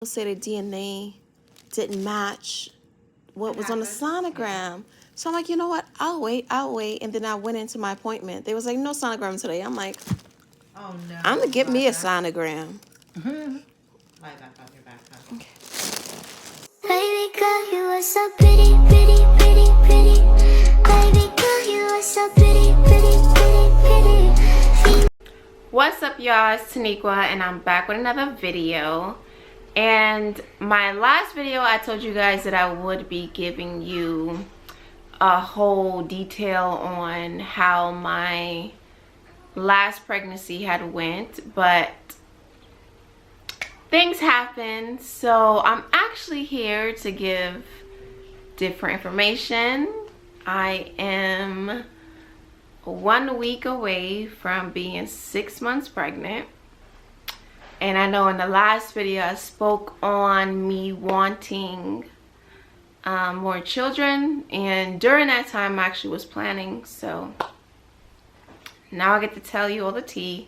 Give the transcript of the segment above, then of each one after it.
say the DNA didn't match what was on the sonogram. So I'm like, you know what? I'll wait. And then I went into my appointment. They was like, no sonogram today. I'm like, oh no. I'm gonna get me a sonogram. Lie back on your back. Huh? Okay. Baby girl, you are so pretty, pretty, pretty, pretty. Baby girl, you are so pretty, pretty, pretty, pretty. What's up, y'all? It's Taniqua, and I'm back with another video. And my last video, I told you guys that I would be giving you a whole detail on how my last pregnancy had went, but things happen, so I'm actually here to give different information. I am 1 week away from being 6 months pregnant, and I know in the last video I spoke on me wanting more children, and during that time I actually was planning, so now I get to tell you all the tea.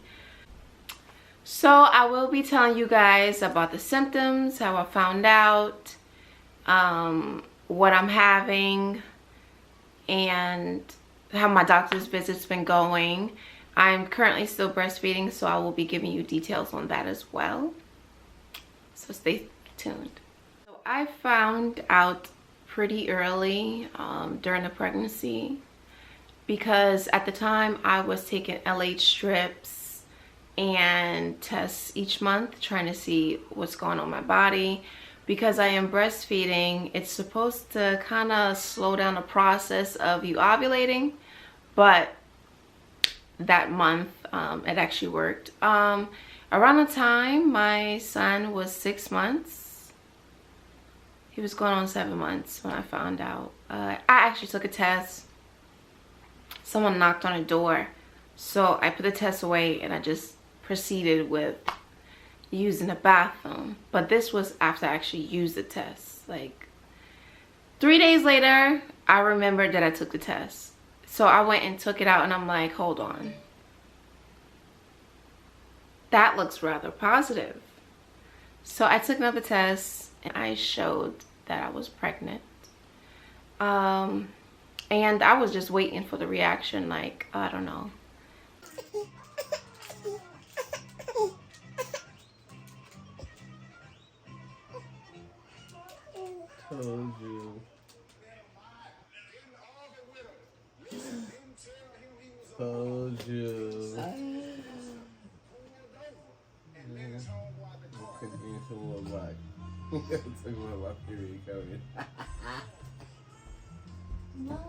So I will be telling you guys about the symptoms, how I found out, what I'm having, and how my doctor's visit's been going. I'm currently still breastfeeding, so I will be giving you details on that as well. So stay tuned. So I found out pretty early during the pregnancy, because at the time I was taking LH strips and tests each month trying to see what's going on in my body. Because I am breastfeeding, it's supposed to kind of slow down the process of you ovulating, but that month it actually worked. Around the time my son was 6 months, he was going on 7 months when I found out. I actually took a test. Someone knocked on a door, so I put the test away and I just proceeded with using the bathroom. But this was after I actually used the test. Like 3 days later, I remembered that I took the test. So I went and took it out, and I'm like, hold on, that looks rather positive. So I took another test and I showed that I was pregnant. And I was just waiting for the reaction, like, I don't know. Told you. Told you. Couldn't be into one back. Took one of my period coming. Look.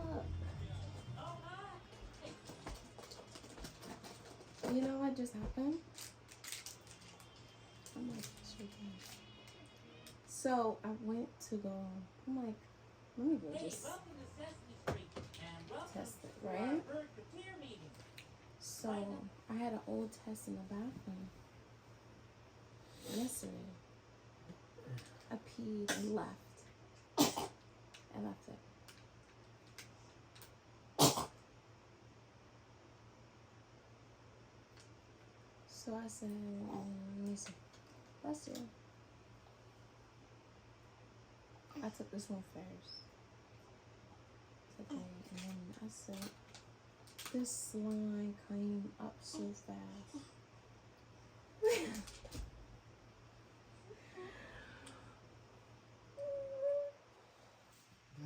You know what just happened? I'm like shaking. So I went to go, I'm like, let me go just test it, right? So I had an old test in the bathroom yesterday. I peed and left. I left it. So I said, let me see. Bless you. I took this one first. Okay, and then I said, this line came up so fast.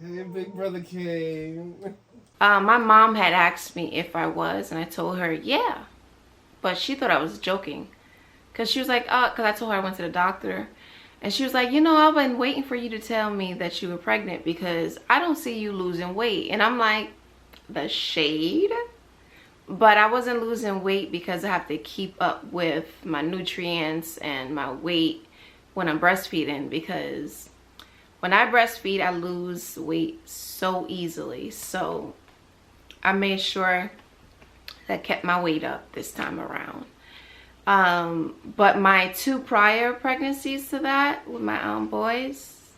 Hey, big brother came. My mom had asked me if I was, and I told her, yeah. But she thought I was joking. Because she was like, oh, because I told her I went to the doctor. And she was like, you know, I've been waiting for you to tell me that you were pregnant because I don't see you losing weight. And I'm like, the shade? But I wasn't losing weight because I have to keep up with my nutrients and my weight when I'm breastfeeding. Because when I breastfeed, I lose weight so easily. So I made sure that kept my weight up this time around. But my 2 prior pregnancies to that with my boys,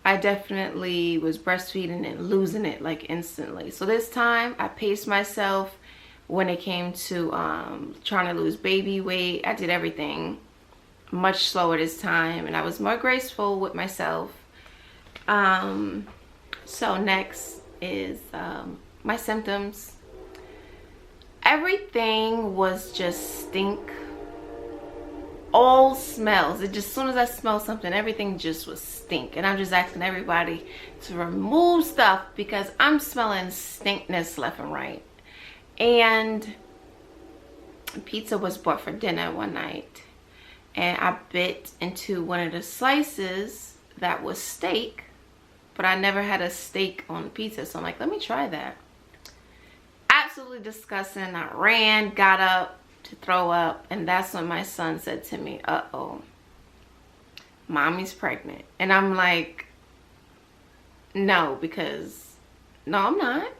I definitely was breastfeeding and losing it like instantly. So this time I paced myself when it came to trying to lose baby weight. I did everything much slower this time, and I was more graceful with myself. So next is my symptoms. Everything was just stink. All smells. It just, as soon as I smell something, everything just was stink. And I'm just asking everybody to remove stuff because I'm smelling stinkness left and right. And pizza was bought for dinner one night, and I bit into one of the slices that was steak, but I never had a steak on pizza, so I'm like, let me try that. Absolutely disgusting. I ran, got up to throw up, and that's when my son said to me, uh-oh, mommy's pregnant. And I'm like, no, because no, I'm not.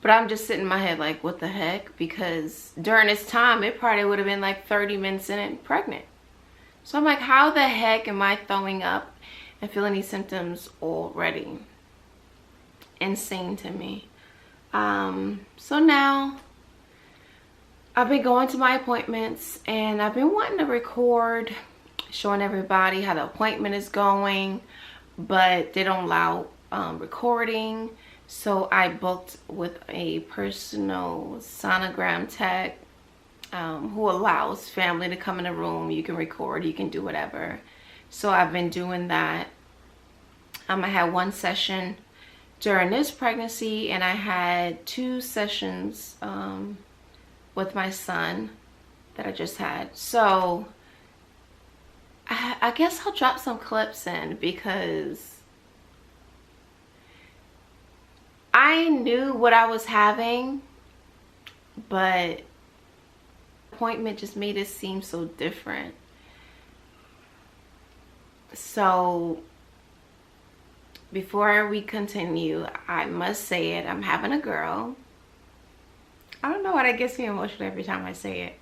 But I'm just sitting in my head like, what the heck? Because during this time, it probably would have been like 30 minutes in and pregnant. So I'm like, how the heck am I throwing up and feeling these symptoms already? Insane to me. So now I've been going to my appointments, and I've been wanting to record, showing everybody how the appointment is going, but they don't allow recording. So I booked with a personal sonogram tech who allows family to come in the room. You can record, you can do whatever. So I've been doing that. I had one session during this pregnancy, and I had 2 sessions with my son that I just had. So I guess I'll drop some clips in because I knew what I was having, but appointment just made it seem so different. So before we continue, I must say it, I'm having a girl. I don't know why that gets me emotional every time I say it.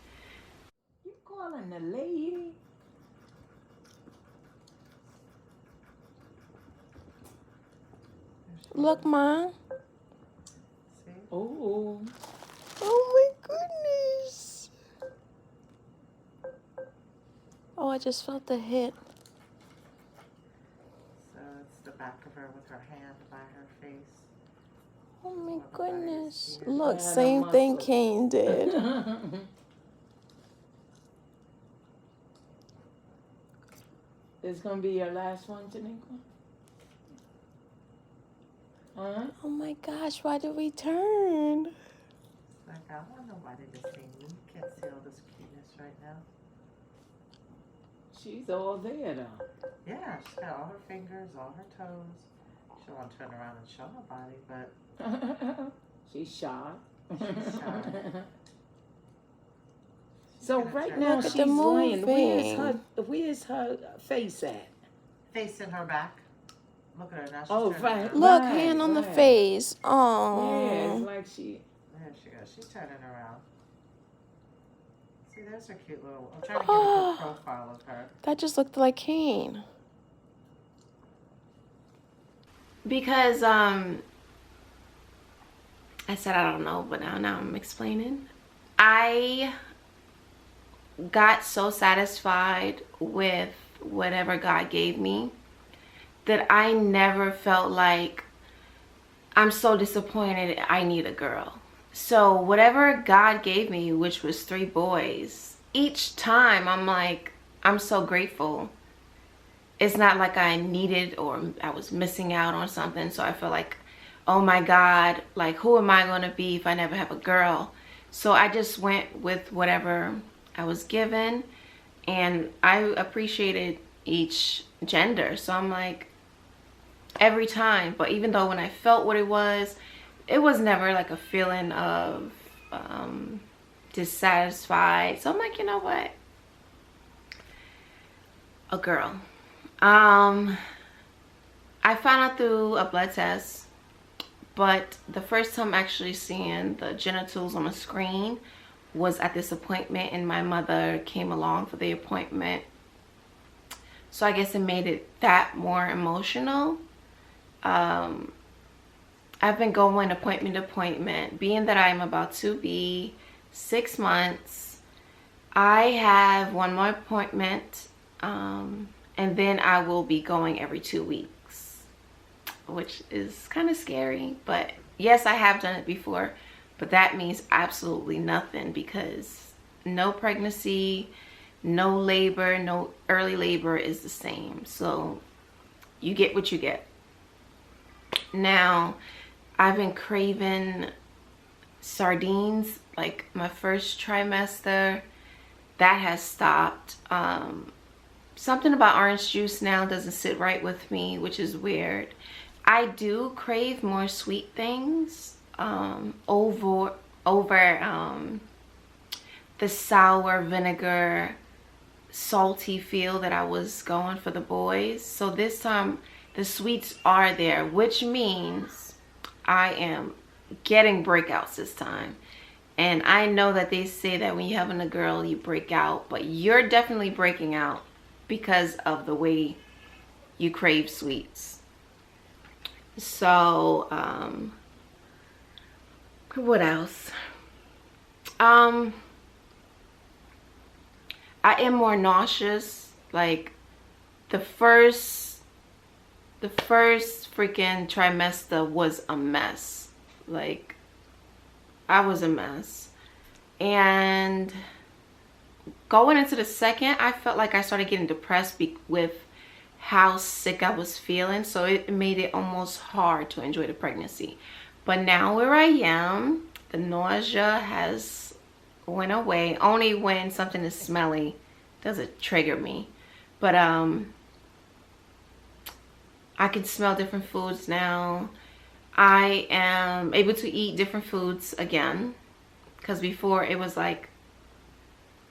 You calling the lady? Look, Mom. See? Oh. Oh my goodness. Oh, I just felt the hit. So it's the back of her with her hand by her face. Oh my goodness. Yes. Look, I had a same thing muscle. Kane did. This gonna be your last one, Taniqua? Huh? Oh my gosh, why did we turn? It's like, I wonder why they just see me. You can't see all this cuteness right now. She's all there though. Yeah, she's got all her fingers, all her toes. She'll want to turn around and show her body, but She's shy. she's shy. So gonna right turn- now Look at she's the laying. moving. Where's her face at? Facing her back. Look at her now. She's Oh, turning right. around. Look, Right, hand on the right. face. Yeah, Oh. it's like she. There she goes. She's turning around. See, there's her cute little. I'm trying to get a good profile of her. That just looked like Kane. Because I said I don't know, but now I'm explaining. I got so satisfied with whatever God gave me that I never felt like I'm so disappointed I need a girl. So whatever God gave me, which was 3 boys, each time I'm like, I'm so grateful. It's not like I needed or I was missing out on something. So I feel like, oh my God, like who am I going to be if I never have a girl? So I just went with whatever I was given, and I appreciated each gender. So I'm like, every time, but even though when I felt what it was never like a feeling of dissatisfied. So I'm like, you know what? A girl. I found out through a blood test, but the first time actually seeing the genitals on the screen was at this appointment, and my mother came along for the appointment. So I guess it made it that more emotional. I've been going appointment to appointment, being that I'm about to be 6 months. I have one more appointment, and then I will be going every 2 weeks, which is kind of scary. But yes, I have done it before, but that means absolutely nothing, because no pregnancy, no labor, no early labor is the same. So you get what you get. Now, I've been craving sardines like my first trimester. That has stopped. Something about orange juice now doesn't sit right with me, which is weird. I do crave more sweet things over the sour vinegar salty feel that I was going for the boys. So this time the sweets are there, which means I am getting breakouts this time. And I know that they say that when you're having a girl you break out, but you're definitely breaking out because of the way you crave sweets. So what else? I am more nauseous. Like the first freaking trimester was a mess. Like I was a mess. And going into the second, I felt like I started getting depressed with how sick I was feeling. So it made it almost hard to enjoy the pregnancy. But now where I am, the nausea has went away. Only when something is smelly does it trigger me. But I can smell different foods now. I am able to eat different foods again, because before it was like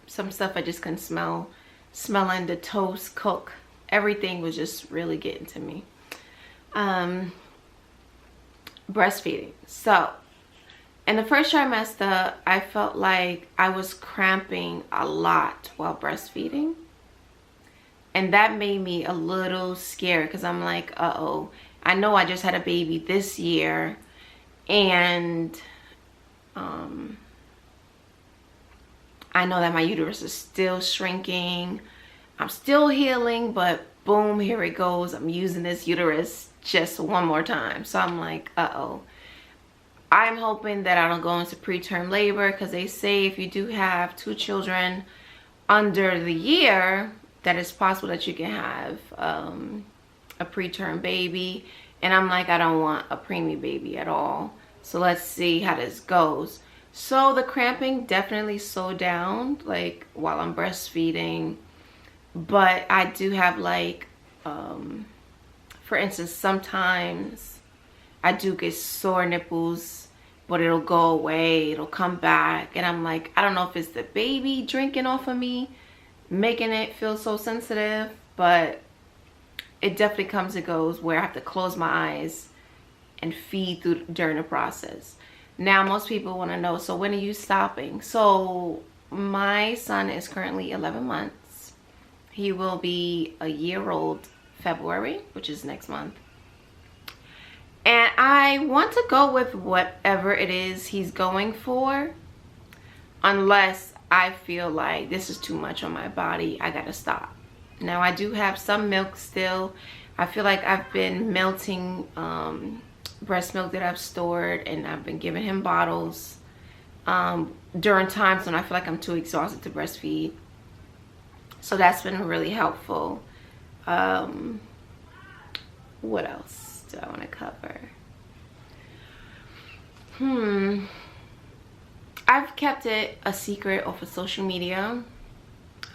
some stuff I just couldn't smell. Smelling the toast cook, everything was just really getting to me. Breastfeeding. So in the first trimester, I felt like I was cramping a lot while breastfeeding. And that made me a little scared, because I'm like, uh-oh, I know I just had a baby this year, and I know that my uterus is still shrinking. I'm still healing, but boom, here it goes. I'm using this uterus just one more time. So I'm like, uh-oh. I'm hoping that I don't go into preterm labor, because they say if you do have 2 children under the year, that it's possible that you can have a preterm baby. And I'm like, I don't want a preemie baby at all. So let's see how this goes. So the cramping definitely slowed down, like while I'm breastfeeding. But I do have like, for instance, sometimes I do get sore nipples, but it'll go away, it'll come back. And I'm like, I don't know if it's the baby drinking off of me, making it feel so sensitive, but it definitely comes and goes where I have to close my eyes and feed through during the process. Now, most people want to know, so when are you stopping? So my son is currently 11 months. He will be a year old February, which is next month. And I want to go with whatever it is he's going for, unless I feel like this is too much on my body, I gotta stop. Now, I do have some milk still. I feel like I've been melting breast milk that I've stored, and I've been giving him bottles during times when I feel like I'm too exhausted to breastfeed. So that's been really helpful. What else do I want to cover? I've kept it a secret off of social media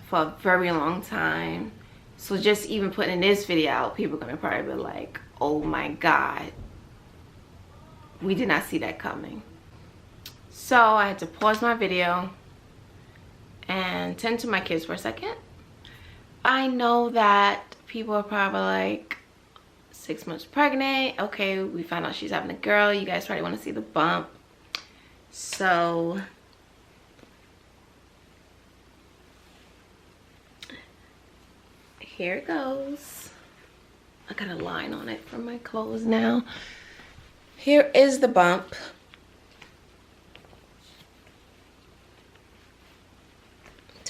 for a very long time. So just even putting this video out, people are gonna probably be like, oh my God, we did not see that coming. So I had to pause my video and tend to my kids for a second. I know that people are probably like, 6 months pregnant, okay, we found out she's having a girl, you guys probably want to see the bump. So here it goes. I got a line on it from my clothes now. Here is the bump.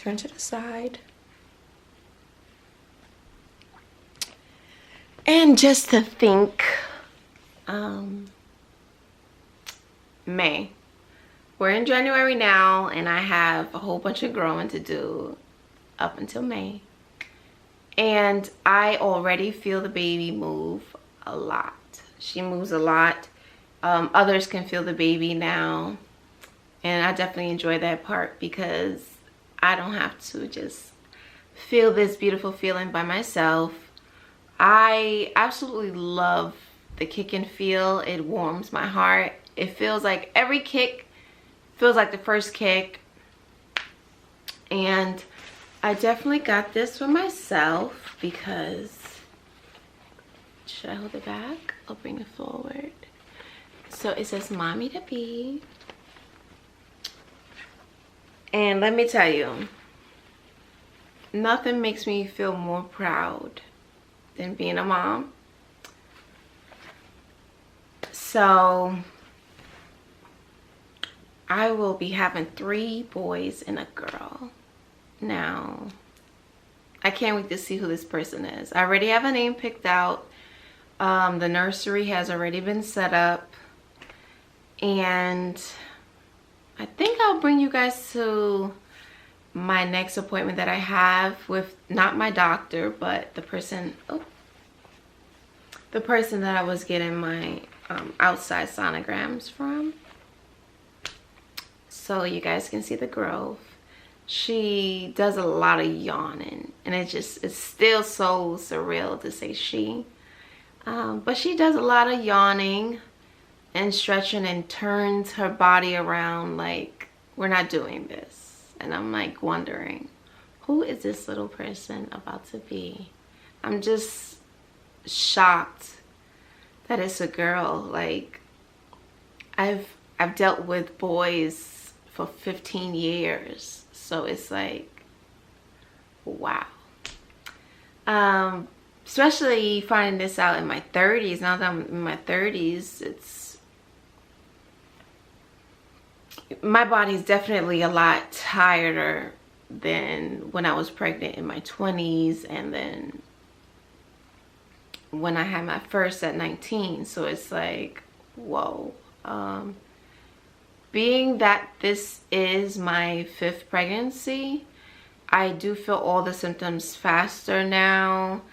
turn to the side. And just to think, May. We're in January now, and I have a whole bunch of growing to do up until May. And I already feel the baby move a lot. She moves a lot. Others can feel the baby now. And I definitely enjoy that part because I don't have to just feel this beautiful feeling by myself. I absolutely love the kick and feel. It warms my heart. It feels like every kick feels like the first kick. And I definitely got this for myself because, should I hold it back? I'll bring it forward. So it says mommy to be. And let me tell you, nothing makes me feel more proud than being a mom. So I will be having 3 boys and a girl. Now, I can't wait to see who this person is. I already have a name picked out. The nursery has already been set up. And I think I'll bring you guys to my next appointment that I have with not my doctor, but the person that I was getting my outside sonograms from. So you guys can see the growth. She does a lot of yawning, and it's still so surreal to say she. But she does a lot of yawning and stretching and turns her body around like we're not doing this. And I'm like wondering, who is this little person about to be? I'm just shocked that it's a girl. Like, I've dealt with boys for 15 years. So it's like, wow. Especially finding this out in my 30s. Now that I'm in my 30s, my body's definitely a lot tireder than when I was pregnant in my 20s, and then when I had my first at 19. So it's like, whoa. Being that this is my 5th pregnancy, I do feel all the symptoms faster now.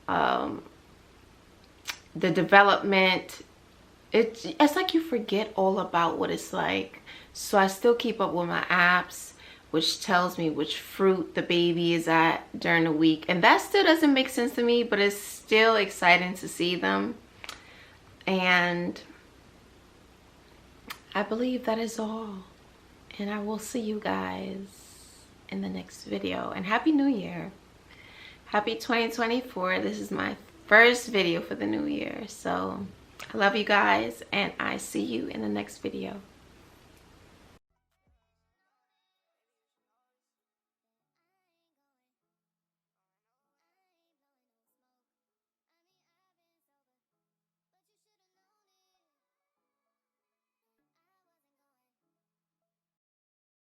The development, it's like you forget all about what it's like. So I still keep up with my apps, which tells me which fruit the baby is at during the week. And that still doesn't make sense to me, but it's still exciting to see them. And I believe that is all. And I will see you guys in the next video. And Happy New Year. Happy 2024. This is my first video for the new year. So I love you guys, and I see you in the next video.